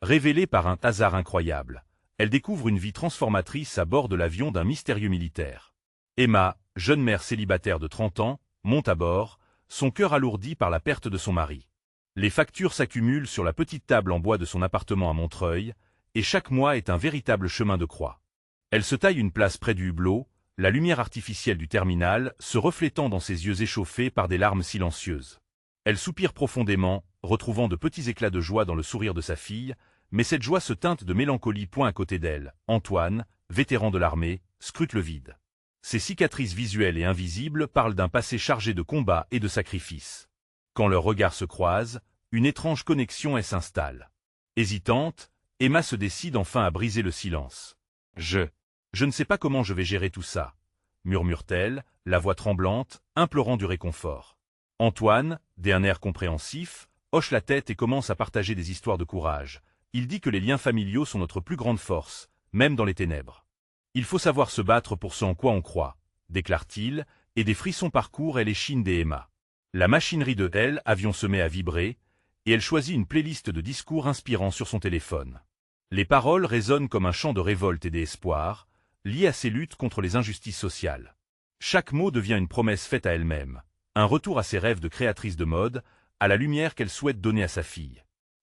Révélée par un hasard incroyable, elle découvre une vie transformatrice à bord de l'avion d'un mystérieux militaire. Emma, jeune mère célibataire de 30 ans, monte à bord, son cœur alourdi par la perte de son mari. Les factures s'accumulent sur la petite table en bois de son appartement à Montreuil, et chaque mois est un véritable chemin de croix. Elle se taille une place près du hublot, la lumière artificielle du terminal se reflétant dans ses yeux échauffés par des larmes silencieuses. Elle soupire profondément, retrouvant de petits éclats de joie dans le sourire de sa fille, mais cette joie se teinte de mélancolie. À côté d'elle, Antoine, vétéran de l'armée, scrute le vide. Ses cicatrices visuelles et invisibles parlent d'un passé chargé de combats et de sacrifices. Quand leurs regards se croisent, une étrange connexion s'installe. Hésitante, Emma se décide enfin à briser le silence. Je ne sais pas comment je vais gérer tout ça, murmure-t-elle, la voix tremblante, implorant du réconfort. Antoine, d'un air compréhensif, hoche la tête et commence à partager des histoires de courage. Il dit que les liens familiaux sont notre plus grande force, même dans les ténèbres. Il faut savoir se battre pour ce en quoi on croit, déclare-t-il, et des frissons parcourent l'échine d'Emma. La machinerie de l'avion se met à vibrer, et elle choisit une playlist de discours inspirants sur son téléphone. Les paroles résonnent comme un chant de révolte et d'espoir, lié à ses luttes contre les injustices sociales. Chaque mot devient une promesse faite à elle-même, un retour à ses rêves de créatrice de mode, à la lumière qu'elle souhaite donner à sa fille.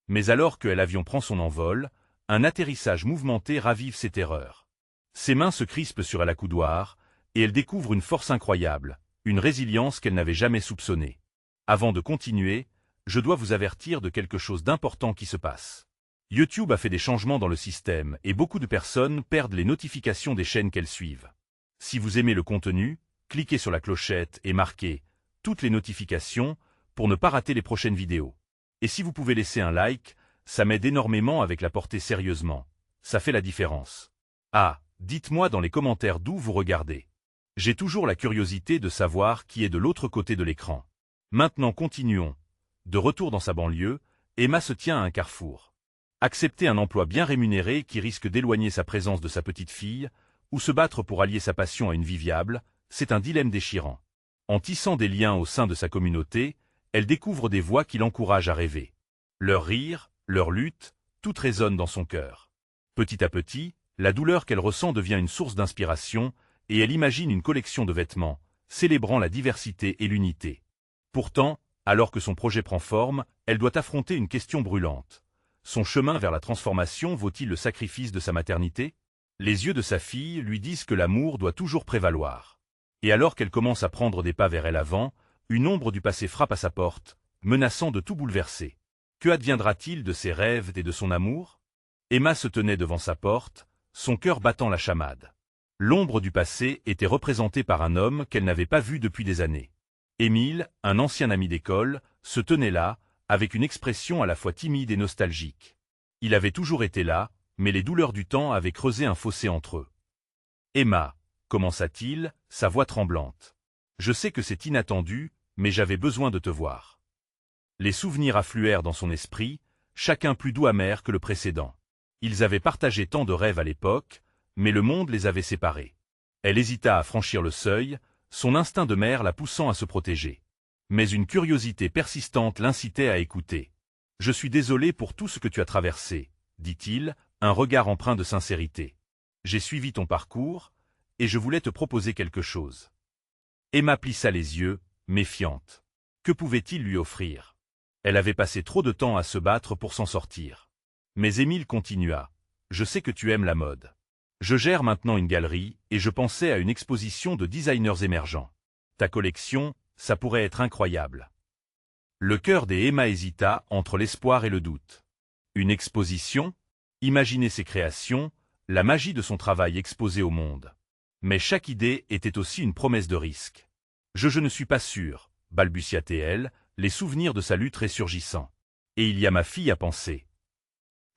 Mais alors que l'avion prend son envol, un atterrissage mouvementé ravive ses terreurs. Ses mains se crispent sur la coudoir, et elle découvre une force incroyable, une résilience qu'elle n'avait jamais soupçonnée. Avant de continuer, je dois vous avertir de quelque chose d'important qui se passe. YouTube a fait des changements dans le système et beaucoup de personnes perdent les notifications des chaînes qu'elles suivent. Si vous aimez le contenu, cliquez sur la clochette et marquez « Toutes les notifications » pour ne pas rater les prochaines vidéos. Et si vous pouvez laisser un like, ça m'aide énormément avec la portée sérieusement. Ça fait la différence. Ah, dites-moi dans les commentaires d'où vous regardez. J'ai toujours la curiosité de savoir qui est de l'autre côté de l'écran. Maintenant continuons. De retour dans sa banlieue, Emma se tient à un carrefour. Accepter un emploi bien rémunéré qui risque d'éloigner sa présence de sa petite fille, ou se battre pour allier sa passion à une vie viable, c'est un dilemme déchirant. En tissant des liens au sein de sa communauté, elle découvre des voix qui l'encouragent à rêver. Leur rire, leur lutte, tout résonne dans son cœur. Petit à petit, la douleur qu'elle ressent devient une source d'inspiration, et elle imagine une collection de vêtements, célébrant la diversité et l'unité. Pourtant, alors que son projet prend forme, elle doit affronter une question brûlante. Son chemin vers la transformation vaut-il le sacrifice de sa maternité? Les yeux de sa fille lui disent que l'amour doit toujours prévaloir. Et alors qu'elle commence à prendre des pas vers l'avant, une ombre du passé frappe à sa porte, menaçant de tout bouleverser. Que adviendra-t-il de ses rêves et de son amour? Emma se tenait devant sa porte, son cœur battant la chamade. L'ombre du passé était représentée par un homme qu'elle n'avait pas vu depuis des années. Émile, un ancien ami d'école, se tenait là, avec une expression à la fois timide et nostalgique. Il avait toujours été là, mais les douleurs du temps avaient creusé un fossé entre eux. « Emma » commença-t-il, sa voix tremblante. « Je sais que c'est inattendu, mais j'avais besoin de te voir. » Les souvenirs affluèrent dans son esprit, chacun plus doux amer que le précédent. Ils avaient partagé tant de rêves à l'époque, mais le monde les avait séparés. Elle hésita à franchir le seuil, son instinct de mère la poussant à se protéger. Mais une curiosité persistante l'incitait à écouter. « Je suis désolé pour tout ce que tu as traversé, » dit-il, un regard empreint de sincérité. « J'ai suivi ton parcours, et je voulais te proposer quelque chose. » Emma plissa les yeux, méfiante. Que pouvait-il lui offrir? Elle avait passé trop de temps à se battre pour s'en sortir. Mais Émile continua. « Je sais que tu aimes la mode. Je gère maintenant une galerie, et je pensais à une exposition de designers émergents. Ta collection, ça pourrait être incroyable. » Le cœur d'Emma hésita entre l'espoir et le doute. Une exposition? Imaginer ses créations, la magie de son travail exposé au monde. Mais chaque idée était aussi une promesse de risque. « Je ne suis pas sûr, » balbutia-t-elle, les souvenirs de sa lutte ressurgissant. « Et il y a ma fille à penser. »«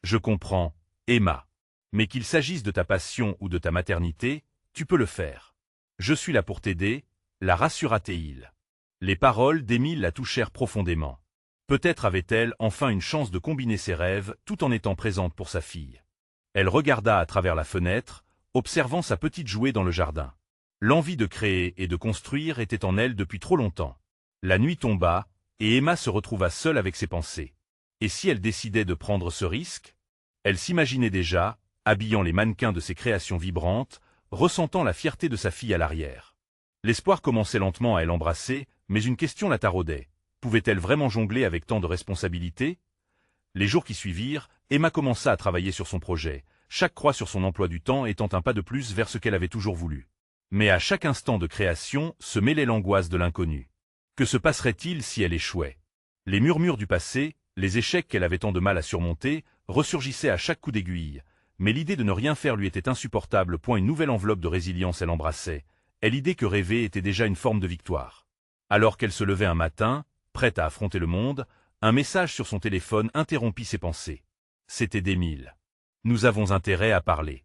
Je comprends, Emma. Mais qu'il s'agisse de ta passion ou de ta maternité, tu peux le faire. Je suis là pour t'aider, » la rassura-t-il. Les paroles d'Émile la touchèrent profondément. Peut-être avait-elle enfin une chance de combiner ses rêves tout en étant présente pour sa fille. Elle regarda à travers la fenêtre, observant sa petite jouer dans le jardin. L'envie de créer et de construire était en elle depuis trop longtemps. La nuit tomba, et Emma se retrouva seule avec ses pensées. Et si elle décidait de prendre ce risque? Elle s'imaginait déjà, habillant les mannequins de ses créations vibrantes, ressentant la fierté de sa fille à l'arrière. L'espoir commençait lentement à l'embrasser, mais une question la taraudait. Pouvait-elle vraiment jongler avec tant de responsabilités? Les jours qui suivirent, Emma commença à travailler sur son projet, chaque croix sur son emploi du temps étant un pas de plus vers ce qu'elle avait toujours voulu. Mais à chaque instant de création se mêlait l'angoisse de l'inconnu. Que se passerait-il si elle échouait? Les murmures du passé, les échecs qu'elle avait tant de mal à surmonter, ressurgissaient à chaque coup d'aiguille, mais l'idée de ne rien faire lui était insupportable. Point une nouvelle enveloppe de résilience elle embrassait, et l'idée que rêver était déjà une forme de victoire. Alors qu'elle se levait un matin, prête à affronter le monde, un message sur son téléphone interrompit ses pensées. C'était d'Émile. Nous avons intérêt à parler.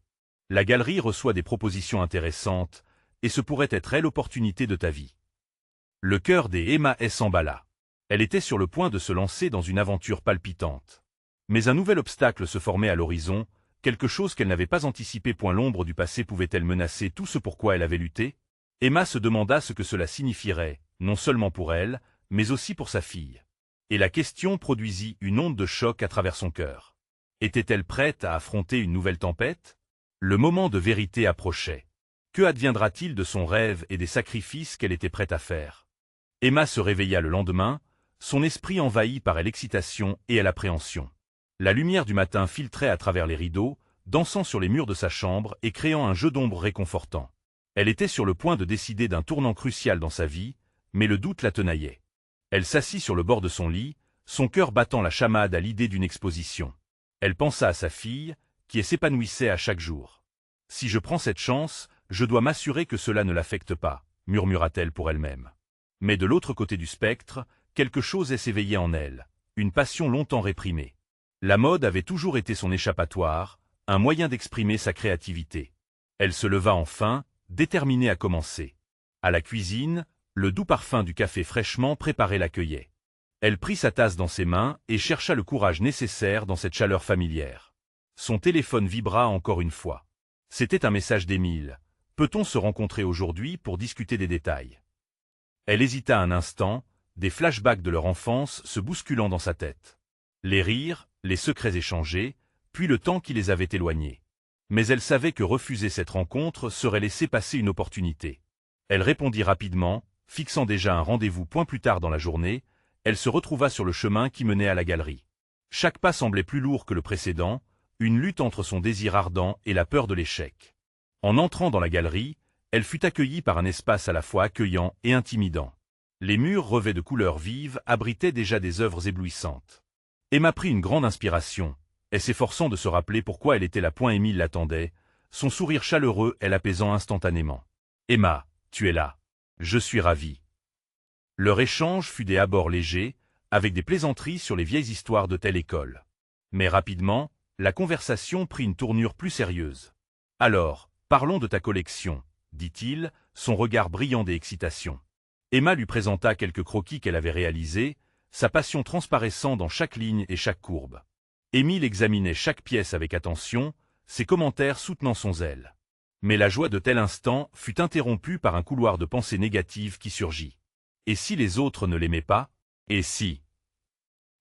La galerie reçoit des propositions intéressantes, et ce pourrait être l'opportunité de ta vie. Le cœur d'Emma s'emballa. Elle était sur le point de se lancer dans une aventure palpitante. Mais un nouvel obstacle se formait à l'horizon, quelque chose qu'elle n'avait pas anticipé. L'ombre du passé pouvait-elle menacer tout ce pour quoi elle avait lutté? Emma se demanda ce que cela signifierait, non seulement pour elle, mais aussi pour sa fille. Et la question produisit une onde de choc à travers son cœur. Était-elle prête à affronter une nouvelle tempête? Le moment de vérité approchait. Que adviendra-t-il de son rêve et des sacrifices qu'elle était prête à faire? Emma se réveilla le lendemain, son esprit envahi par l'excitation et l'appréhension. La lumière du matin filtrait à travers les rideaux, dansant sur les murs de sa chambre et créant un jeu d'ombre réconfortant. Elle était sur le point de décider d'un tournant crucial dans sa vie, mais le doute la tenaillait. Elle s'assit sur le bord de son lit, son cœur battant la chamade à l'idée d'une exposition. Elle pensa à sa fille, qui s'épanouissait à chaque jour. « Si je prends cette chance, je dois m'assurer que cela ne l'affecte pas », murmura-t-elle pour elle-même. Mais de l'autre côté du spectre, quelque chose s'éveillait en elle, une passion longtemps réprimée. La mode avait toujours été son échappatoire, un moyen d'exprimer sa créativité. Elle se leva enfin, déterminée à commencer. À la cuisine, le doux parfum du café fraîchement préparé l'accueillait. Elle prit sa tasse dans ses mains et chercha le courage nécessaire dans cette chaleur familière. Son téléphone vibra encore une fois. C'était un message d'Émile. « Peut-on se rencontrer aujourd'hui pour discuter des détails ?» Elle hésita un instant, des flashbacks de leur enfance se bousculant dans sa tête. Les rires, les secrets échangés, puis le temps qui les avait éloignés. Mais elle savait que refuser cette rencontre serait laisser passer une opportunité. Elle répondit rapidement, fixant déjà un rendez-vous point plus tard dans la journée. Elle se retrouva sur le chemin qui menait à la galerie. Chaque pas semblait plus lourd que le précédent, une lutte entre son désir ardent et la peur de l'échec. En entrant dans la galerie, elle fut accueillie par un espace à la fois accueillant et intimidant. Les murs revêts de couleurs vives abritaient déjà des œuvres éblouissantes. Emma prit une grande inspiration, et s'efforçant de se rappeler pourquoi elle était là. Émile l'attendait, son sourire chaleureux l'apaisant instantanément. « Emma, tu es là. Je suis ravi. » Leur échange fut des abords légers, avec des plaisanteries sur les vieilles histoires de telle école. Mais rapidement, la conversation prit une tournure plus sérieuse. « Alors, parlons de ta collection, » dit-il, son regard brillant d'excitation. Emma lui présenta quelques croquis qu'elle avait réalisés, sa passion transparaissant dans chaque ligne et chaque courbe. Émile examinait chaque pièce avec attention, ses commentaires soutenant son zèle. Mais la joie de tel instant fut interrompue par un couloir de pensées négatives qui surgit. Et si les autres ne l'aimaient pas? Et si?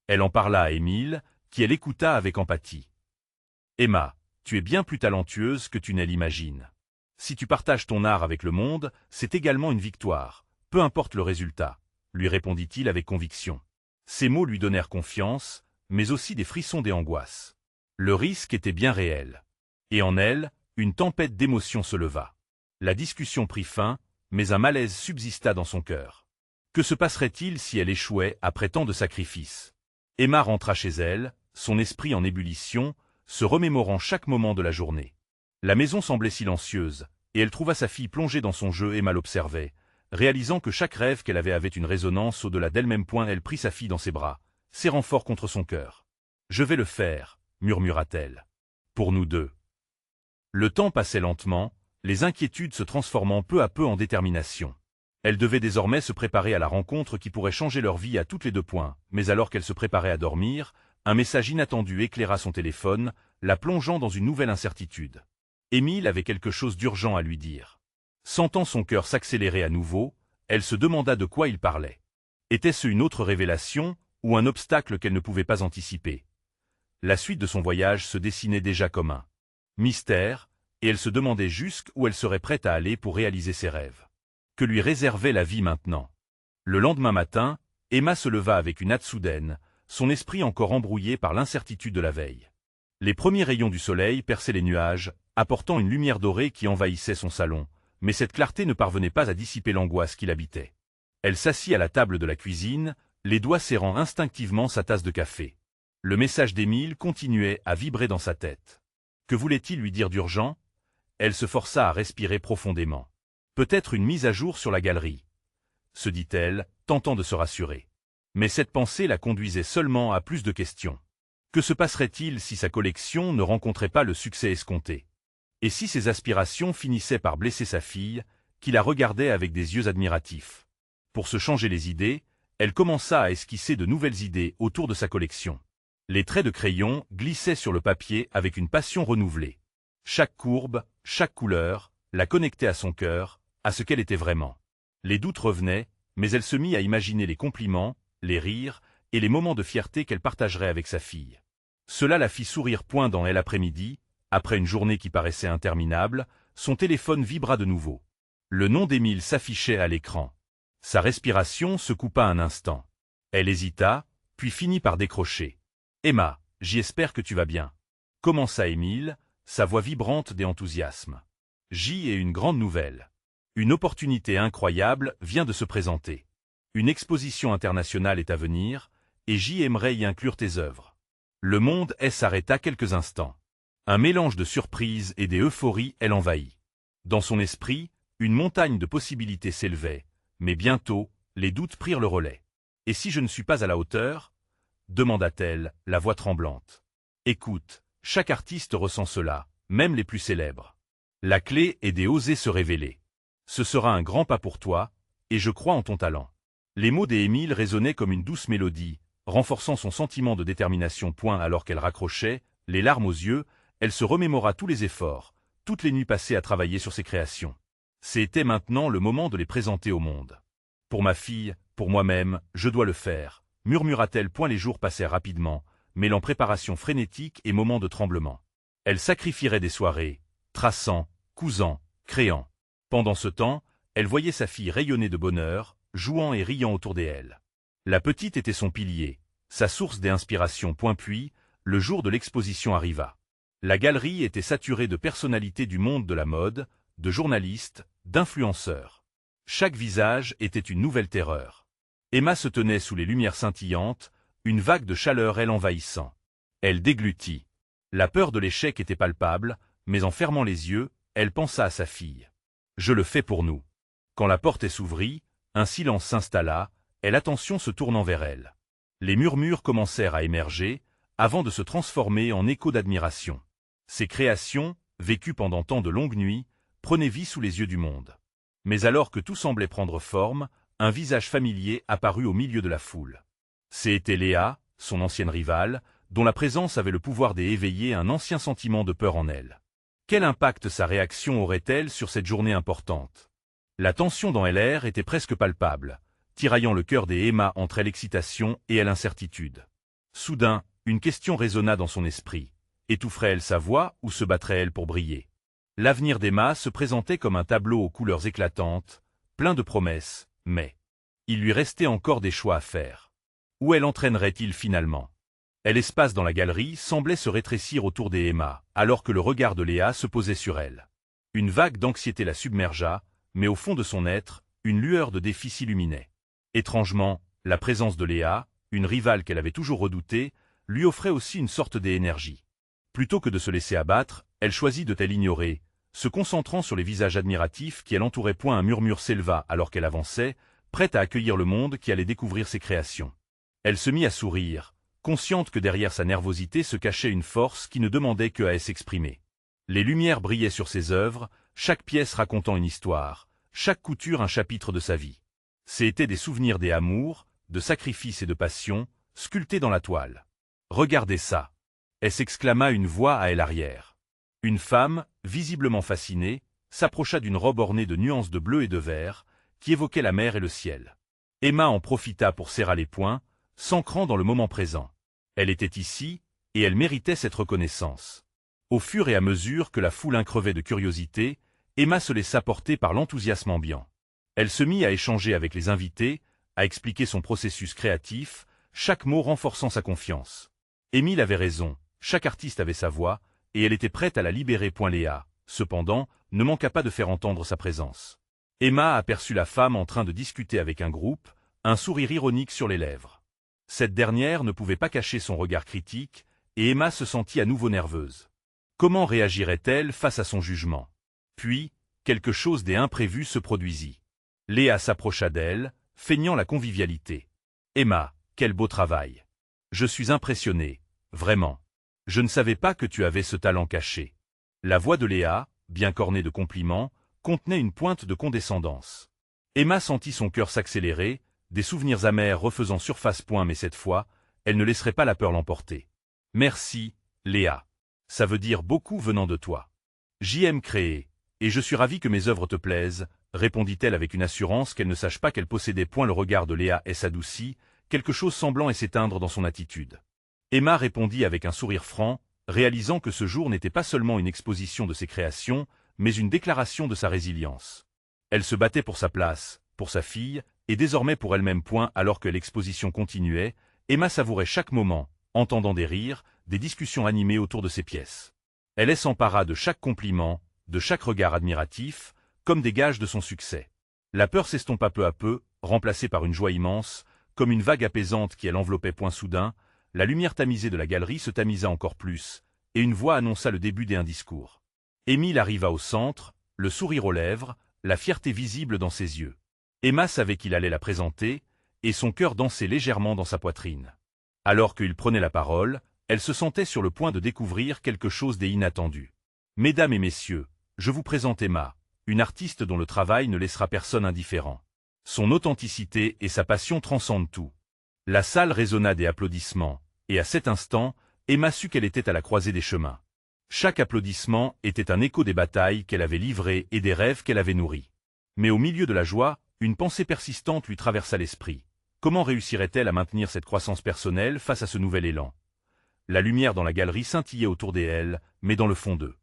Elle en parla à Émile, qui elle écouta avec empathie. « Emma, tu es bien plus talentueuse que tu ne l'imagines. Si tu partages ton art avec le monde, c'est également une victoire, peu importe le résultat, » lui répondit-il avec conviction. Ces mots lui donnèrent confiance, mais aussi des frissons et angoisses. Le risque était bien réel. Et en elle, une tempête d'émotions se leva. La discussion prit fin, mais un malaise subsista dans son cœur. Que se passerait-il si elle échouait après tant de sacrifices? Emma rentra chez elle, son esprit en ébullition, se remémorant chaque moment de la journée. La maison semblait silencieuse, et elle trouva sa fille plongée dans son jeu. Emma l'observait, réalisant que chaque rêve qu'elle avait une résonance au-delà d'elle-même. Elle prit sa fille dans ses bras, serrant fort contre son cœur. « Je vais le faire, » murmura-t-elle. « Pour nous deux. » Le temps passait lentement, les inquiétudes se transformant peu à peu en détermination. Elle devait désormais se préparer à la rencontre qui pourrait changer leur vie à toutes les deux. Mais alors qu'elle se préparait à dormir, un message inattendu éclaira son téléphone, la plongeant dans une nouvelle incertitude. Émile avait quelque chose d'urgent à lui dire. Sentant son cœur s'accélérer à nouveau, elle se demanda de quoi il parlait. Était-ce une autre révélation, ou un obstacle qu'elle ne pouvait pas anticiper? La suite de son voyage se dessinait déjà comme un mystère, et elle se demandait jusqu'où elle serait prête à aller pour réaliser ses rêves. Que lui réservait la vie maintenant? Le lendemain matin, Emma se leva avec une hâte soudaine, son esprit encore embrouillé par l'incertitude de la veille. Les premiers rayons du soleil perçaient les nuages, apportant une lumière dorée qui envahissait son salon, mais cette clarté ne parvenait pas à dissiper l'angoisse qui l'habitait. Elle s'assit à la table de la cuisine, les doigts serrant instinctivement sa tasse de café. Le message d'Émile continuait à vibrer dans sa tête. Que voulait-il lui dire d'urgent? Elle se força à respirer profondément. Peut-être une mise à jour sur la galerie, se dit-elle, tentant de se rassurer. Mais cette pensée la conduisait seulement à plus de questions. Que se passerait-il si sa collection ne rencontrait pas le succès escompté? Et si ses aspirations finissaient par blesser sa fille, qui la regardait avec des yeux admiratifs? Pour se changer les idées, elle commença à esquisser de nouvelles idées autour de sa collection. Les traits de crayon glissaient sur le papier avec une passion renouvelée. Chaque courbe, chaque couleur, la connectait à son cœur, à ce qu'elle était vraiment. Les doutes revenaient, mais elle se mit à imaginer les compliments, les rires et les moments de fierté qu'elle partagerait avec sa fille. Cela la fit sourire. Dans l'après-midi, après une journée qui paraissait interminable, son téléphone vibra de nouveau. Le nom d'Émile s'affichait à l'écran. Sa respiration se coupa un instant. Elle hésita, puis finit par décrocher. « Emma, j'espère que tu vas bien. » Commença Émile, sa voix vibrante d'enthousiasme. « J'ai une grande nouvelle. Une opportunité incroyable vient de se présenter. Une exposition internationale est à venir, et j'aimerais y inclure tes œuvres. » Le monde s'arrêta quelques instants. Un mélange de surprise et d'euphorie l'envahit. Dans son esprit, une montagne de possibilités s'élevait, mais bientôt, les doutes prirent le relais. « Et si je ne suis pas à la hauteur ?» demanda-t-elle, la voix tremblante. « Écoute, chaque artiste ressent cela, même les plus célèbres. La clé est d'oser se révéler. Ce sera un grand pas pour toi, et je crois en ton talent. » Les mots d'Émile résonnaient comme une douce mélodie, renforçant son sentiment de détermination. Alors qu'elle raccrochait, les larmes aux yeux, elle se remémora tous les efforts, toutes les nuits passées à travailler sur ses créations. C'était maintenant le moment de les présenter au monde. « Pour ma fille, pour moi-même, je dois le faire, » murmura-t-elle. Les jours passèrent rapidement, mêlant préparation frénétique et moments de tremblement. Elle sacrifierait des soirées, traçant, cousant, créant. Pendant ce temps, elle voyait sa fille rayonner de bonheur, jouant et riant autour d'elle. La petite était son pilier, sa source d'inspiration. Puis, le jour de l'exposition arriva. La galerie était saturée de personnalités du monde de la mode, de journalistes, d'influenceurs. Chaque visage était une nouvelle terreur. Emma se tenait sous les lumières scintillantes, une vague de chaleur l'envahissant. Elle déglutit. La peur de l'échec était palpable, mais en fermant les yeux, elle pensa à sa fille. « Je le fais pour nous. » Quand la porte s'ouvrit, un silence s'installa, et l'attention se tournant vers elle. Les murmures commencèrent à émerger, avant de se transformer en échos d'admiration. Ses créations, vécues pendant tant de longues nuits, prenaient vie sous les yeux du monde. Mais alors que tout semblait prendre forme, un visage familier apparut au milieu de la foule. C'était Léa, son ancienne rivale, dont la présence avait le pouvoir d'éveiller un ancien sentiment de peur en elle. Quel impact sa réaction aurait-elle sur cette journée importante? La tension dans l'air était presque palpable, tiraillant le cœur d'Emma entre l'excitation et l'incertitude. Soudain, une question résonna dans son esprit. Étoufferait-elle sa voix ou se battrait-elle pour briller? L'avenir d'Emma se présentait comme un tableau aux couleurs éclatantes, plein de promesses, mais il lui restait encore des choix à faire. Où elle entraînerait-il finalement? L'espace dans la galerie semblait se rétrécir autour d'Emma, alors que le regard de Léa se posait sur elle. Une vague d'anxiété la submergea, mais au fond de son être, une lueur de défi s'illuminait. Étrangement, la présence de Léa, une rivale qu'elle avait toujours redoutée, lui offrait aussi une sorte d'énergie. Plutôt que de se laisser abattre, elle choisit de l'ignorer, se concentrant sur les visages admiratifs qui l'entouraient. Un murmure s'éleva alors qu'elle avançait, prête à accueillir le monde qui allait découvrir ses créations. Elle se mit à sourire, consciente que derrière sa nervosité se cachait une force qui ne demandait qu'à s'exprimer. Les lumières brillaient sur ses œuvres, chaque pièce racontant une histoire, chaque couture un chapitre de sa vie. C'étaient des souvenirs d'amour, de sacrifice et de passion, sculptés dans la toile. « Regardez ça !» s'exclama une voix à l'arrière. Une femme, visiblement fascinée, s'approcha d'une robe ornée de nuances de bleu et de vert, qui évoquait la mer et le ciel. Emma en profita pour serrer les poings, s'ancrant dans le moment présent. Elle était ici, et elle méritait cette reconnaissance. Au fur et à mesure que la foule increvait de curiosité, Emma se laissa porter par l'enthousiasme ambiant. Elle se mit à échanger avec les invités, à expliquer son processus créatif, chaque mot renforçant sa confiance. Émile avait raison, chaque artiste avait sa voix, et elle était prête à la libérer. Léa, cependant, ne manqua pas de faire entendre sa présence. Emma aperçut la femme en train de discuter avec un groupe, un sourire ironique sur les lèvres. Cette dernière ne pouvait pas cacher son regard critique, et Emma se sentit à nouveau nerveuse. Comment réagirait-elle face à son jugement? Puis, quelque chose d'imprévu se produisit. Léa s'approcha d'elle, feignant la convivialité. « Emma, quel beau travail! Je suis impressionnée, vraiment. Je ne savais pas que tu avais ce talent caché. » La voix de Léa, bien cornée de compliments, contenait une pointe de condescendance. Emma sentit son cœur s'accélérer, des souvenirs amers refaisant surface. Mais cette fois, elle ne laisserait pas la peur l'emporter. « Merci, Léa. Ça veut dire beaucoup venant de toi. J'aime créer, et je suis ravie que mes œuvres te plaisent, répondit-elle avec une assurance qu'elle ne sache pas qu'elle possédait point. Le regard de Léa s'adoucit, quelque chose semblant s'éteindre dans son attitude. Emma répondit avec un sourire franc, réalisant que ce jour n'était pas seulement une exposition de ses créations, mais une déclaration de sa résilience. Elle se battait pour sa place, pour sa fille, et désormais pour elle-même. Alors que l'exposition continuait, Emma savourait chaque moment, entendant des rires, des discussions animées autour de ses pièces. Elle s'empara de chaque compliment, de chaque regard admiratif, comme des gages de son succès. La peur s'estompa peu à peu, remplacée par une joie immense, comme une vague apaisante qui l'enveloppait. Soudain, la lumière tamisée de la galerie se tamisa encore plus, et une voix annonça le début d'un discours. Émile arriva au centre, le sourire aux lèvres, la fierté visible dans ses yeux. Emma savait qu'il allait la présenter, et son cœur dansait légèrement dans sa poitrine. Alors qu'il prenait la parole, elle se sentait sur le point de découvrir quelque chose d'inattendu. « Mesdames et messieurs, je vous présente Emma, une artiste dont le travail ne laissera personne indifférent. Son authenticité et sa passion transcendent tout. » La salle résonna des applaudissements, et à cet instant, Emma sut qu'elle était à la croisée des chemins. Chaque applaudissement était un écho des batailles qu'elle avait livrées et des rêves qu'elle avait nourris. Mais au milieu de la joie, une pensée persistante lui traversa l'esprit. Comment réussirait-elle à maintenir cette croissance personnelle face à ce nouvel élan? La lumière dans la galerie scintillait autour d'elle, mais dans le fond d'eux.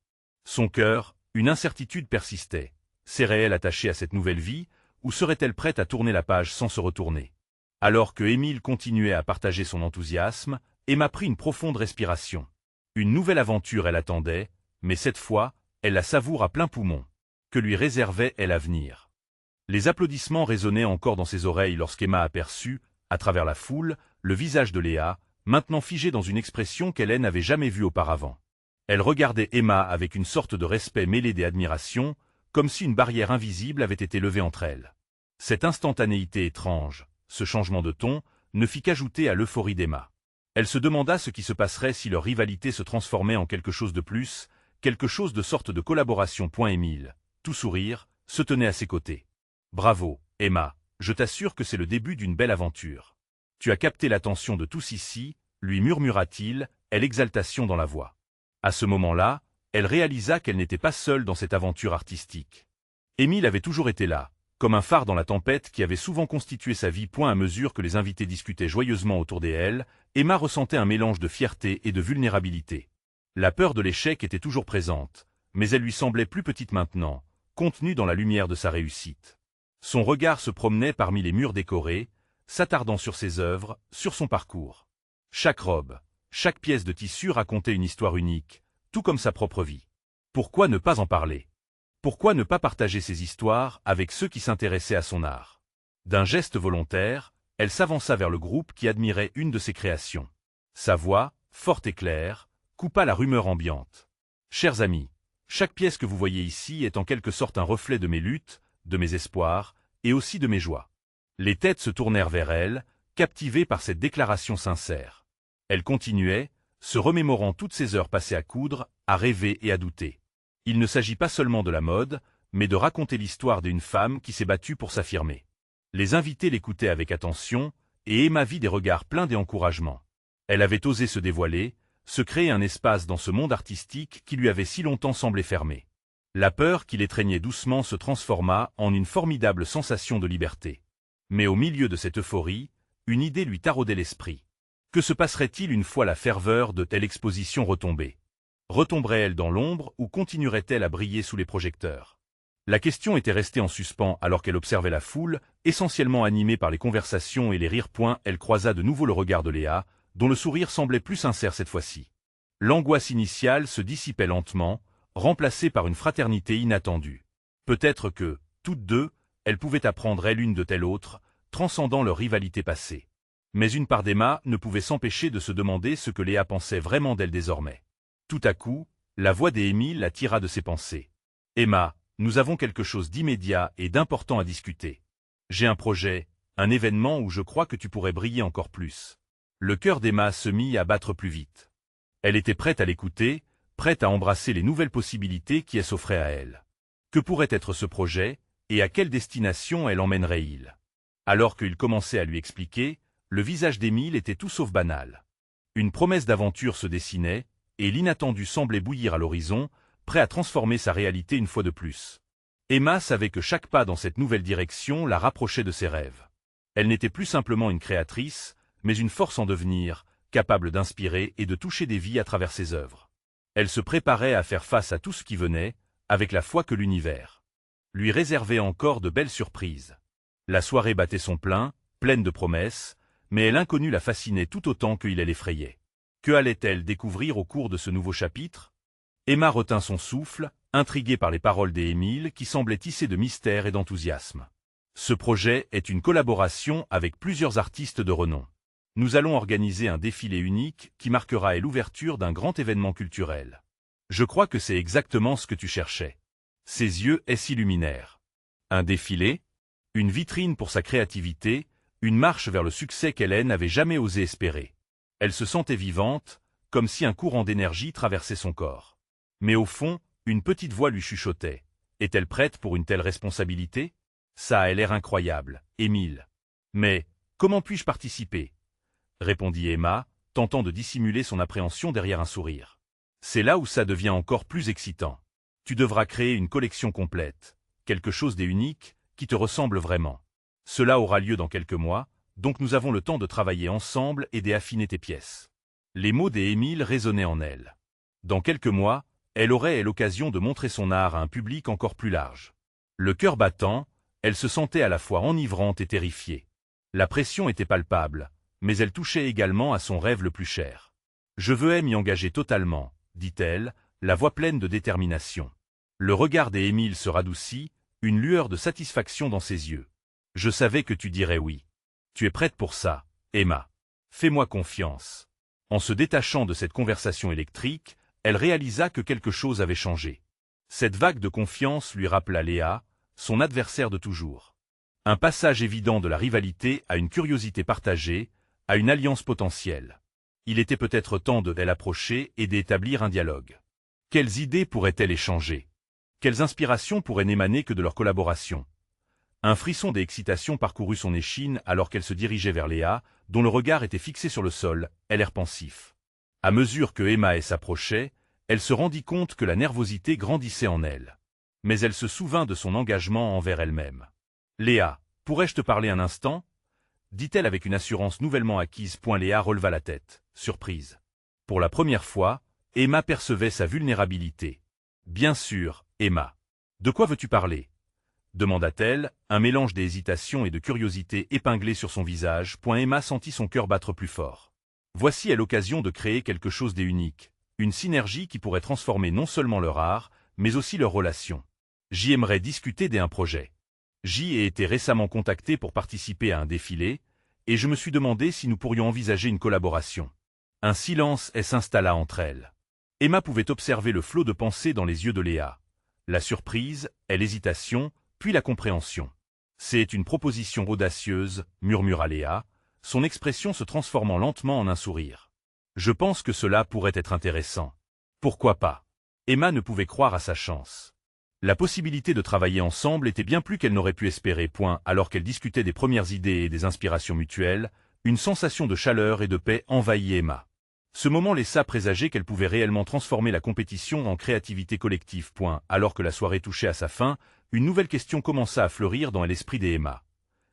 Son cœur, une incertitude persistait. Serait-elle attachée à cette nouvelle vie, ou serait-elle prête à tourner la page sans se retourner? Alors que Émile continuait à partager son enthousiasme, Emma prit une profonde respiration. Une nouvelle aventure elle attendait, mais cette fois, elle la savoure à plein poumon. Que lui réservait l'avenir? Les applaudissements résonnaient encore dans ses oreilles lorsqu'Emma aperçut, à travers la foule, le visage de Léa, maintenant figé dans une expression qu'elle n'avait jamais vue auparavant. Elle regardait Emma avec une sorte de respect mêlé d'admiration, comme si une barrière invisible avait été levée entre elles. Cette instantanéité étrange, ce changement de ton, ne fit qu'ajouter à l'euphorie d'Emma. Elle se demanda ce qui se passerait si leur rivalité se transformait en quelque chose de plus, quelque chose de sorte de collaboration. Émile, tout sourire, se tenait à ses côtés. « Bravo, Emma, je t'assure que c'est le début d'une belle aventure. Tu as capté l'attention de tous ici, lui murmura-t-il, l'exaltation dans la voix. À ce moment-là, elle réalisa qu'elle n'était pas seule dans cette aventure artistique. Émile avait toujours été là, comme un phare dans la tempête qui avait souvent constitué sa vie. À mesure que les invités discutaient joyeusement autour d'elle, Emma ressentait un mélange de fierté et de vulnérabilité. La peur de l'échec était toujours présente, mais elle lui semblait plus petite maintenant, contenue dans la lumière de sa réussite. Son regard se promenait parmi les murs décorés, s'attardant sur ses œuvres, sur son parcours. Chaque robe, chaque pièce de tissu racontait une histoire unique, tout comme sa propre vie. Pourquoi ne pas en parler? Pourquoi ne pas partager ces histoires avec ceux qui s'intéressaient à son art? D'un geste volontaire, elle s'avança vers le groupe qui admirait une de ses créations. Sa voix, forte et claire, coupa la rumeur ambiante. « Chers amis, chaque pièce que vous voyez ici est en quelque sorte un reflet de mes luttes, de mes espoirs, et aussi de mes joies. » Les têtes se tournèrent vers elle, captivées par cette déclaration sincère. Elle continuait, se remémorant toutes ces heures passées à coudre, à rêver et à douter. Il ne s'agit pas seulement de la mode, mais de raconter l'histoire d'une femme qui s'est battue pour s'affirmer. Les invités l'écoutaient avec attention, et Emma vit des regards pleins d'encouragement. Elle avait osé se dévoiler, se créer un espace dans ce monde artistique qui lui avait si longtemps semblé fermé. La peur qui l'étreignait doucement se transforma en une formidable sensation de liberté. Mais au milieu de cette euphorie, une idée lui taraudait l'esprit. Que se passerait-il une fois la ferveur de telle exposition retombée? Retomberait-elle dans l'ombre ou continuerait-elle à briller sous les projecteurs? La question était restée en suspens alors qu'elle observait la foule, essentiellement animée par les conversations et les rires. Elle croisa de nouveau le regard de Léa, dont le sourire semblait plus sincère cette fois-ci. L'angoisse initiale se dissipait lentement, remplacée par une fraternité inattendue. Peut-être que, toutes deux, elles pouvaient apprendre l'une de telle autre, transcendant leur rivalité passée. Mais une part d'Emma ne pouvait s'empêcher de se demander ce que Léa pensait vraiment d'elle désormais. Tout à coup, la voix d'Émile la tira de ses pensées. « Emma, nous avons quelque chose d'immédiat et d'important à discuter. J'ai un projet, un événement où je crois que tu pourrais briller encore plus. » Le cœur d'Emma se mit à battre plus vite. Elle était prête à l'écouter, prête à embrasser les nouvelles possibilités qui s'offraient à elle. Que pourrait être ce projet, et à quelle destination elle emmènerait-il? Alors qu'il commençait à lui expliquer, le visage d'Émile était tout sauf banal. Une promesse d'aventure se dessinait, et l'inattendu semblait bouillir à l'horizon, prêt à transformer sa réalité une fois de plus. Emma savait que chaque pas dans cette nouvelle direction la rapprochait de ses rêves. Elle n'était plus simplement une créatrice, mais une force en devenir, capable d'inspirer et de toucher des vies à travers ses œuvres. Elle se préparait à faire face à tout ce qui venait, avec la foi que l'univers lui réservait encore de belles surprises. La soirée battait son plein, pleine de promesses, mais l'inconnu la fascinait tout autant qu'il l'effrayait. Que allait-elle découvrir au cours de ce nouveau chapitre? Emma retint son souffle, intriguée par les paroles d'Émile qui semblaient tisser de mystère et d'enthousiasme. Ce projet est une collaboration avec plusieurs artistes de renom. Nous allons organiser un défilé unique qui marquera l'ouverture d'un grand événement culturel. Je crois que c'est exactement ce que tu cherchais. Ses yeux s'illuminèrent. Un défilé? Une vitrine pour sa créativité, une marche vers le succès qu'Hélène n'avait jamais osé espérer. Elle se sentait vivante, comme si un courant d'énergie traversait son corps. Mais au fond, une petite voix lui chuchotait. Est-elle prête pour une telle responsabilité? Ça a l'air incroyable, Émile. Mais, comment puis-je participer? Répondit Emma, tentant de dissimuler son appréhension derrière un sourire. C'est là où ça devient encore plus excitant. Tu devras créer une collection complète, quelque chose d'unique, qui te ressemble vraiment. Cela aura lieu dans quelques mois, donc nous avons le temps de travailler ensemble et d'affiner tes pièces. Les mots d'Émile résonnaient en elle. Dans quelques mois, elle aurait l'occasion de montrer son art à un public encore plus large. Le cœur battant, elle se sentait à la fois enivrante et terrifiée. La pression était palpable, mais elle touchait également à son rêve le plus cher. « Je veux m'y engager totalement », dit-elle, la voix pleine de détermination. Le regard d'Émile se radoucit, une lueur de satisfaction dans ses yeux. « Je savais que tu dirais oui. Tu es prête pour ça, Emma. Fais-moi confiance. » En se détachant de cette conversation électrique, elle réalisa que quelque chose avait changé. Cette vague de confiance lui rappela Léa, son adversaire de toujours. Un passage évident de la rivalité à une curiosité partagée, à une alliance potentielle. Il était peut-être temps de l'approcher et d'établir un dialogue. Quelles idées pourraient-elles échanger? Quelles inspirations pourraient n'émaner que de leur collaboration? Un frisson d'excitation parcourut son échine alors qu'elle se dirigeait vers Léa, dont le regard était fixé sur le sol, l'air pensif. À mesure que Emma s'approchait, elle se rendit compte que la nervosité grandissait en elle. Mais elle se souvint de son engagement envers elle-même. « Léa, pourrais-je te parler un instant ?» dit-elle avec une assurance nouvellement acquise. Léa releva la tête, surprise. Pour la première fois, Emma percevait sa vulnérabilité. « Bien sûr, Emma. De quoi veux-tu parler ?» demanda-t-elle, un mélange d'hésitation et de curiosité épinglé sur son visage. Emma sentit son cœur battre plus fort. Voici l'occasion de créer quelque chose d'unique, une synergie qui pourrait transformer non seulement leur art, mais aussi leurs relations. J'y aimerais discuter d'un projet. J'y ai été récemment contacté pour participer à un défilé, et je me suis demandé si nous pourrions envisager une collaboration. Un silence s'installa entre elles. Emma pouvait observer le flot de pensées dans les yeux de Léa. La surprise, l'hésitation, puis la compréhension. C'est une proposition audacieuse, murmura Léa, son expression se transformant lentement en un sourire. Je pense que cela pourrait être intéressant. Pourquoi pas? Emma ne pouvait croire à sa chance. La possibilité de travailler ensemble était bien plus qu'elle n'aurait pu espérer. Alors qu'elle discutait des premières idées et des inspirations mutuelles, une sensation de chaleur et de paix envahit Emma. Ce moment laissa présager qu'elle pouvait réellement transformer la compétition en créativité collective. Alors que la soirée touchait à sa fin, une nouvelle question commença à fleurir dans l'esprit d'Emma.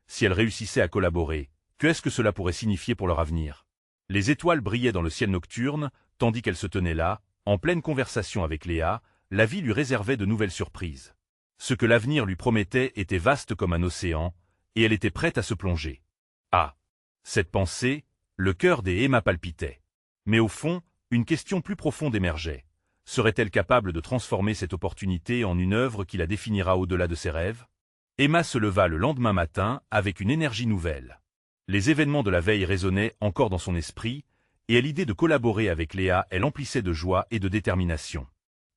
Si elle réussissait à collaborer, qu'est-ce que cela pourrait signifier pour leur avenir? Les étoiles brillaient dans le ciel nocturne, tandis qu'elle se tenait là, en pleine conversation avec Léa, la vie lui réservait de nouvelles surprises. Ce que l'avenir lui promettait était vaste comme un océan, et elle était prête à se plonger. Ah! Cette pensée, le cœur des Emma palpitait. Mais au fond, une question plus profonde émergeait. Serait-elle capable de transformer cette opportunité en une œuvre qui la définira au-delà de ses rêves? Emma se leva le lendemain matin avec une énergie nouvelle. Les événements de la veille résonnaient encore dans son esprit, et à l'idée de collaborer avec Léa, elle emplissait de joie et de détermination.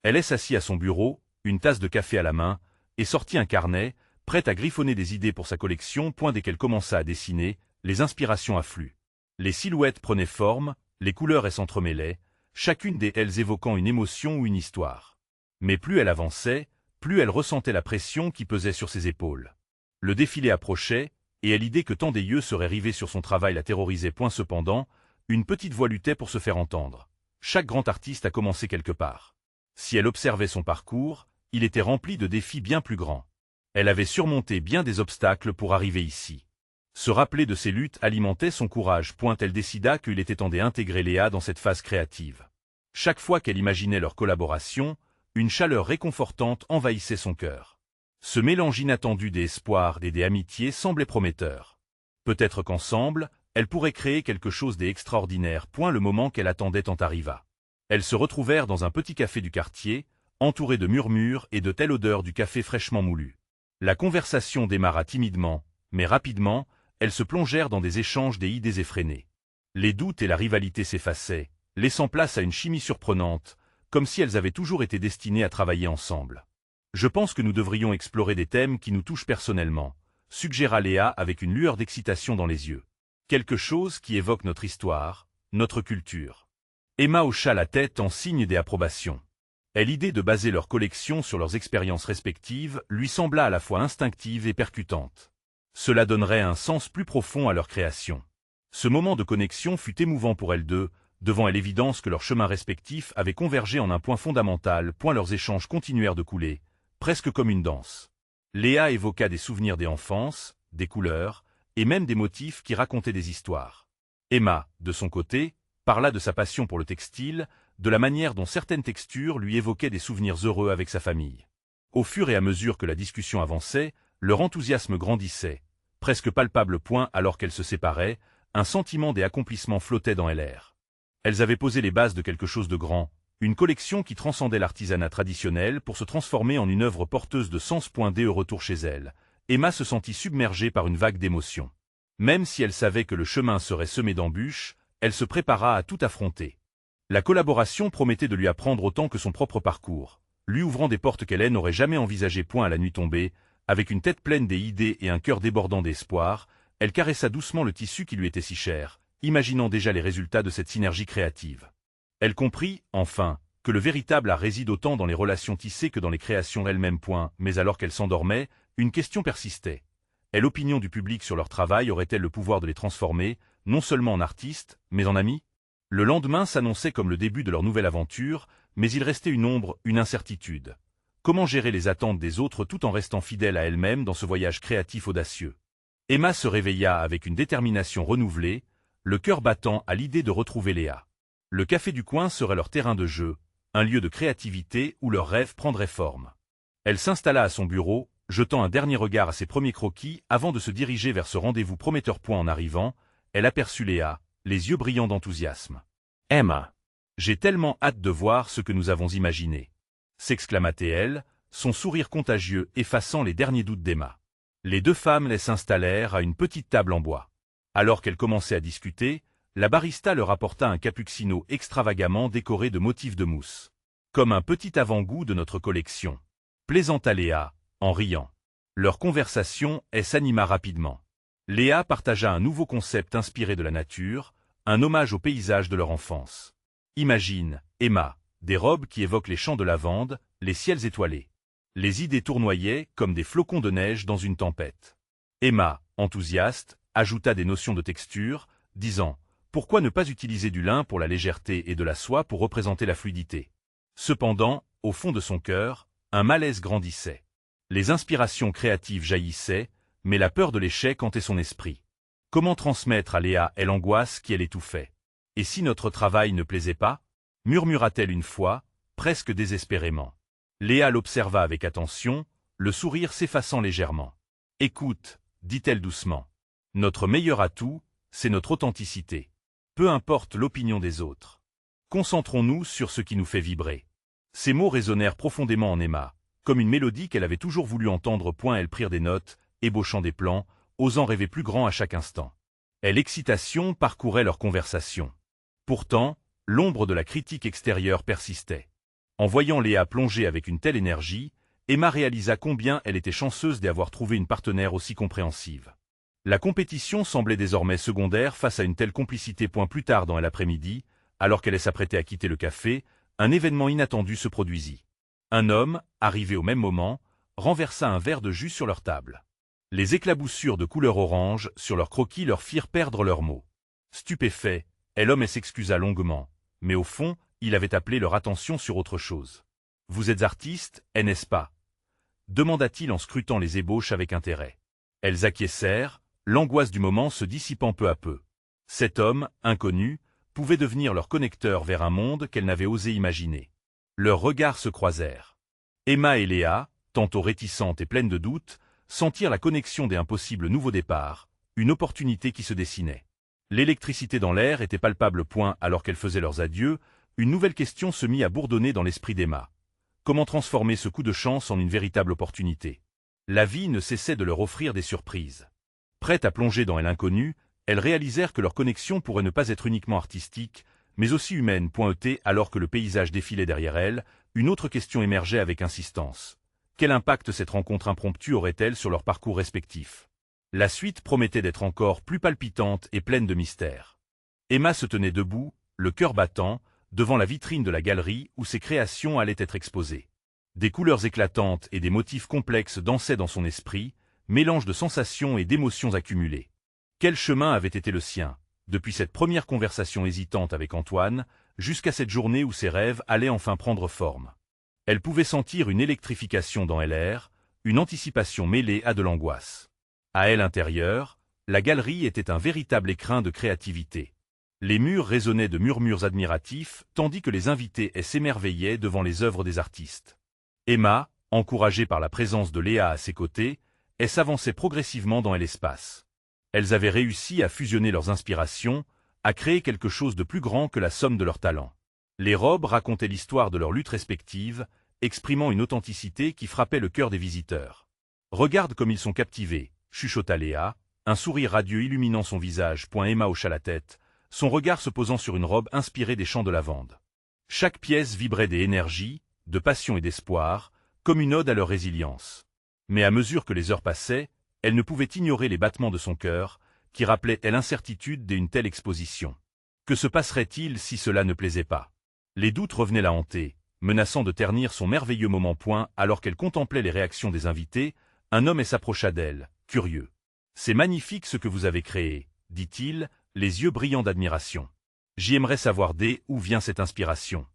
Elle s'assit à son bureau, une tasse de café à la main, et sortit un carnet, prête à griffonner des idées pour sa collection. Dès qu'elle commença à dessiner, les inspirations affluent. Les silhouettes prenaient forme, les couleurs s'entremêlaient, chacune d'elles évoquant une émotion ou une histoire. Mais plus elle avançait, plus elle ressentait la pression qui pesait sur ses épaules. Le défilé approchait, et à l'idée que tant des yeux seraient rivés sur son travail la terrorisait. Cependant, une petite voix luttait pour se faire entendre. Chaque grand artiste a commencé quelque part. Si elle observait son parcours, il était rempli de défis bien plus grands. Elle avait surmonté bien des obstacles pour arriver ici. Se rappeler de ces luttes alimentait son courage. Elle décida qu'il était temps d'intégrer Léa dans cette phase créative. Chaque fois qu'elle imaginait leur collaboration, une chaleur réconfortante envahissait son cœur. Ce mélange inattendu d'espoir et d'amitié semblait prometteur. Peut-être qu'ensemble, elles pourraient créer quelque chose d'extraordinaire. Le moment qu'elle attendait tant arriva. Elles se retrouvèrent dans un petit café du quartier, entourées de murmures et de telle odeur du café fraîchement moulu. La conversation démarra timidement, mais rapidement, elles se plongèrent dans des échanges des idées effrénés. Les doutes et la rivalité s'effaçaient, laissant place à une chimie surprenante, comme si elles avaient toujours été destinées à travailler ensemble. Je pense que nous devrions explorer des thèmes qui nous touchent personnellement, suggéra Léa avec une lueur d'excitation dans les yeux. Quelque chose qui évoque notre histoire, notre culture. Emma hocha la tête en signe d'approbation. L'idée de baser leur collection sur leurs expériences respectives lui sembla à la fois instinctive et percutante. Cela donnerait un sens plus profond à leur création. Ce moment de connexion fut émouvant pour elles deux, devant l'évidence que leurs chemins respectifs avaient convergé en un point fondamental. Leurs échanges continuèrent de couler, presque comme une danse. Léa évoqua des souvenirs d'enfance, des couleurs, et même des motifs qui racontaient des histoires. Emma, de son côté, parla de sa passion pour le textile, de la manière dont certaines textures lui évoquaient des souvenirs heureux avec sa famille. Au fur et à mesure que la discussion avançait, leur enthousiasme grandissait, presque palpable. Alors qu'elles se séparaient, un sentiment d'accomplissement flottait dans l'air. Elles avaient posé les bases de quelque chose de grand, une collection qui transcendait l'artisanat traditionnel pour se transformer en une œuvre porteuse de sens. Dès le retour chez elle, Emma se sentit submergée par une vague d'émotions. Même si elle savait que le chemin serait semé d'embûches, elle se prépara à tout affronter. La collaboration promettait de lui apprendre autant que son propre parcours, lui ouvrant des portes qu'elle n'aurait jamais envisagées. À la nuit tombée, avec une tête pleine d'idées et un cœur débordant d'espoir, elle caressa doucement le tissu qui lui était si cher, imaginant déjà les résultats de cette synergie créative. Elle comprit, enfin, que le véritable art réside autant dans les relations tissées que dans les créations elles-mêmes. Mais alors qu'elle s'endormait, une question persistait. L'opinion du public sur leur travail aurait-elle le pouvoir de les transformer, non seulement en artistes, mais en amis? Le lendemain s'annonçait comme le début de leur nouvelle aventure, mais il restait une ombre, une incertitude. Comment gérer les attentes des autres tout en restant fidèle à elle-même dans ce voyage créatif audacieux? Emma se réveilla avec une détermination renouvelée, le cœur battant à l'idée de retrouver Léa. Le café du coin serait leur terrain de jeu, un lieu de créativité où leurs rêves prendraient forme. Elle s'installa à son bureau, jetant un dernier regard à ses premiers croquis avant de se diriger vers ce rendez-vous prometteur. En arrivant, elle aperçut Léa, les yeux brillants d'enthousiasme. « Emma, j'ai tellement hâte de voir ce que nous avons imaginé !» s'exclama-t-elle, son sourire contagieux effaçant les derniers doutes d'Emma. Les deux femmes s'installèrent à une petite table en bois. Alors qu'elles commençaient à discuter, la barista leur apporta un cappuccino extravagamment décoré de motifs de mousse. Comme un petit avant-goût de notre collection. Plaisanta Léa, en riant. Leur conversation s'anima rapidement. Léa partagea un nouveau concept inspiré de la nature, un hommage au paysage de leur enfance. Imagine, Emma, des robes qui évoquent les champs de lavande, les ciels étoilés. Les idées tournoyaient comme des flocons de neige dans une tempête. Emma, enthousiaste, ajouta des notions de texture, disant « Pourquoi ne pas utiliser du lin pour la légèreté et de la soie pour représenter la fluidité ?» Cependant, au fond de son cœur, un malaise grandissait. Les inspirations créatives jaillissaient, mais la peur de l'échec hantait son esprit. Comment transmettre à Léa l'angoisse qui l'étouffait? Et si notre travail ne plaisait pas? Murmura-t-elle une fois, presque désespérément. Léa l'observa avec attention, le sourire s'effaçant légèrement. Écoute, dit-elle doucement. Notre meilleur atout, c'est notre authenticité. Peu importe l'opinion des autres. Concentrons-nous sur ce qui nous fait vibrer. Ces mots résonnèrent profondément en Emma, comme une mélodie qu'elle avait toujours voulu entendre. Elles prirent des notes, ébauchant des plans, osant rêver plus grand à chaque instant. L'excitation parcourait leur conversation. Pourtant, l'ombre de la critique extérieure persistait. En voyant Léa plonger avec une telle énergie, Emma réalisa combien elle était chanceuse d'avoir trouvé une partenaire aussi compréhensive. La compétition semblait désormais secondaire face à une telle complicité. Plus tard dans l'après-midi, alors qu'elle s'apprêtait à quitter le café, un événement inattendu se produisit. Un homme, arrivé au même moment, renversa un verre de jus sur leur table. Les éclaboussures de couleur orange sur leurs croquis leur firent perdre leurs mots. Stupéfait, l'homme s'excusa longuement, mais au fond, il avait appelé leur attention sur autre chose. « Vous êtes artiste, n'est-ce pas » demanda-t-il en scrutant les ébauches avec intérêt. Elles acquiescèrent, l'angoisse du moment se dissipant peu à peu. Cet homme, inconnu, pouvait devenir leur connecteur vers un monde qu'elles n'avaient osé imaginer. Leurs regards se croisèrent. Emma et Léa, tantôt réticentes et pleines de doutes, sentirent la connexion des impossibles nouveaux départs, une opportunité qui se dessinait. L'électricité dans l'air était palpable. Alors qu'elles faisaient leurs adieux, une nouvelle question se mit à bourdonner dans l'esprit d'Emma. Comment transformer ce coup de chance en une véritable opportunité? La vie ne cessait de leur offrir des surprises. Prêtes à plonger dans l'inconnu, elles réalisèrent que leur connexion pourrait ne pas être uniquement artistique, mais aussi humaine. Alors que le paysage défilait derrière elles, une autre question émergeait avec insistance. Quel impact cette rencontre impromptue aurait-elle sur leur parcours respectif? La suite promettait d'être encore plus palpitante et pleine de mystères. Emma se tenait debout, le cœur battant, devant la vitrine de la galerie où ses créations allaient être exposées. Des couleurs éclatantes et des motifs complexes dansaient dans son esprit, mélange de sensations et d'émotions accumulées. Quel chemin avait été le sien, depuis cette première conversation hésitante avec Antoine, jusqu'à cette journée où ses rêves allaient enfin prendre forme. Elle pouvait sentir une électrification dans l'air, une anticipation mêlée à de l'angoisse. À elle intérieure, la galerie était un véritable écrin de créativité. Les murs résonnaient de murmures admiratifs, tandis que les invités s'émerveillaient devant les œuvres des artistes. Emma, encouragée par la présence de Léa à ses côtés, s'avançait progressivement dans l'espace. Elles avaient réussi à fusionner leurs inspirations, à créer quelque chose de plus grand que la somme de leurs talents. Les robes racontaient l'histoire de leurs luttes respectives, exprimant une authenticité qui frappait le cœur des visiteurs. « Regarde comme ils sont captivés », chuchota Léa, un sourire radieux illuminant son visage. Emma hocha la tête, son regard se posant sur une robe inspirée des champs de lavande. Chaque pièce vibrait des énergies, de passion et d'espoir, comme une ode à leur résilience. Mais à mesure que les heures passaient, elle ne pouvait ignorer les battements de son cœur, qui rappelaient l'incertitude d'une telle exposition. Que se passerait-il si cela ne plaisait pas? Les doutes revenaient la hanter, menaçant de ternir son merveilleux moment. Alors qu'elle contemplait les réactions des invités, un homme s'approcha d'elle, curieux. « C'est magnifique ce que vous avez créé, » dit-il, les yeux brillants d'admiration. « J'aimerais savoir d'où vient cette inspiration. »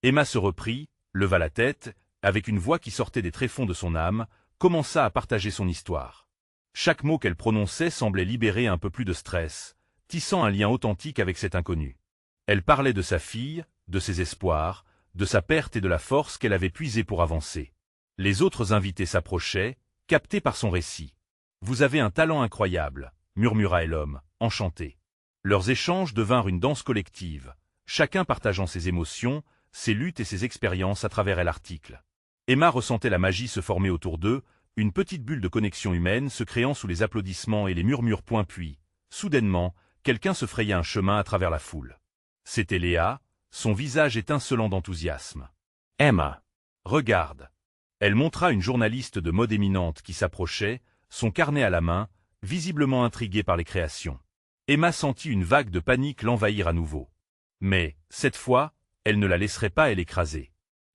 Emma se reprit, leva la tête, avec une voix qui sortait des tréfonds de son âme, commença à partager son histoire. Chaque mot qu'elle prononçait semblait libérer un peu plus de stress, tissant un lien authentique avec cet inconnu. Elle parlait de sa fille, de ses espoirs, de sa perte et de la force qu'elle avait puisée pour avancer. Les autres invités s'approchaient, captés par son récit. « Vous avez un talent incroyable », murmura l'homme, enchanté. Leurs échanges devinrent une danse collective, chacun partageant ses émotions, ses luttes et ses expériences à travers l'article. Emma ressentait la magie se former autour d'eux, une petite bulle de connexion humaine se créant sous les applaudissements et les murmures. Puis, soudainement, quelqu'un se fraya un chemin à travers la foule. C'était Léa, son visage étincelant d'enthousiasme. « Emma, regarde !» Elle montra une journaliste de mode éminente qui s'approchait, son carnet à la main, visiblement intriguée par les créations. Emma sentit une vague de panique l'envahir à nouveau. Mais, cette fois, elle ne la laisserait pas l'écraser.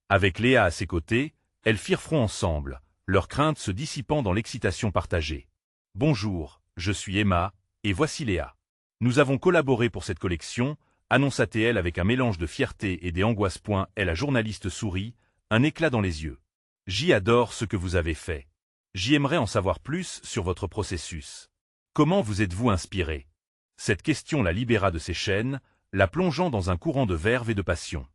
Avec Léa à ses côtés, elles firent front ensemble, leurs craintes se dissipant dans l'excitation partagée. « Bonjour, je suis Emma, et voici Léa. Nous avons collaboré pour cette collection, » annonça-t-elle avec un mélange de fierté et d'angoisse. La journaliste sourit, un éclat dans les yeux. « J'y adore ce que vous avez fait. J'y aimerais en savoir plus sur votre processus. Comment vous êtes-vous inspiré ?» Cette question la libéra de ses chaînes, la plongeant dans un courant de verve et de passion.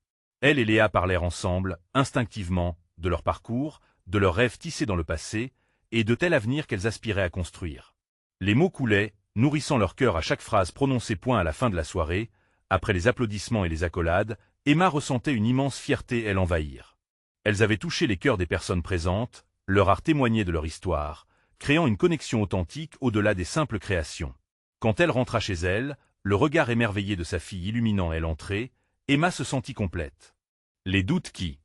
Elle et Léa parlèrent ensemble, instinctivement, de leur parcours, de leurs rêves tissés dans le passé, et de tel avenir qu'elles aspiraient à construire. Les mots coulaient, nourrissant leur cœur à chaque phrase prononcée point à la fin de la soirée. Après les applaudissements et les accolades, Emma ressentait une immense fierté et l'envahir. Elles avaient touché les cœurs des personnes présentes, leur art témoignait de leur histoire, créant une connexion authentique au-delà des simples créations. Quand elle rentra chez elle, le regard émerveillé de sa fille illuminant elle entrée, Emma se sentit complète. Les doutes qui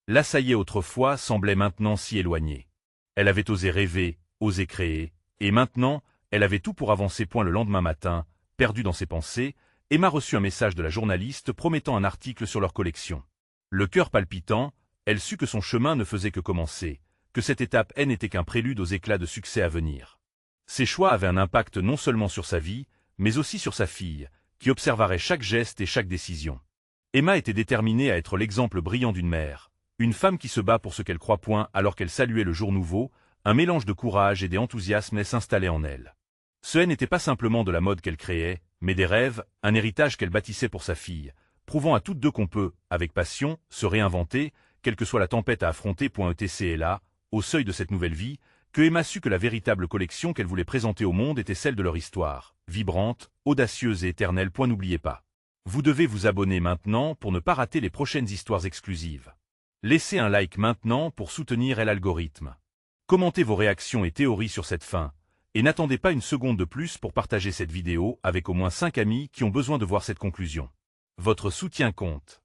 l'assaillaient autrefois semblaient maintenant si éloignés. Elle avait osé rêver, osé créer, et maintenant, elle avait tout pour avancer. Le lendemain matin, perdue dans ses pensées, Emma reçut un message de la journaliste promettant un article sur leur collection. Le cœur palpitant, elle sut que son chemin ne faisait que commencer, que cette étape n'était qu'un prélude aux éclats de succès à venir. Ses choix avaient un impact non seulement sur sa vie, mais aussi sur sa fille, qui observerait chaque geste et chaque décision. Emma était déterminée à être l'exemple brillant d'une mère, une femme qui se bat pour ce qu'elle croit point alors qu'elle saluait le jour nouveau, un mélange de courage et d'enthousiasme s'installait en elle. Ce n'était pas simplement de la mode qu'elle créait, mais des rêves, un héritage qu'elle bâtissait pour sa fille, prouvant à toutes deux qu'on peut, avec passion, se réinventer, quelle que soit la tempête à affronter. Etc. Et là, au seuil de cette nouvelle vie, que Emma sut que la véritable collection qu'elle voulait présenter au monde était celle de leur histoire, vibrante, audacieuse et éternelle. N'oubliez pas. Vous devez vous abonner maintenant pour ne pas rater les prochaines histoires exclusives. Laissez un like maintenant pour soutenir l'algorithme. Commentez vos réactions et théories sur cette fin, et n'attendez pas une seconde de plus pour partager cette vidéo avec au moins 5 amis qui ont besoin de voir cette conclusion. Votre soutien compte.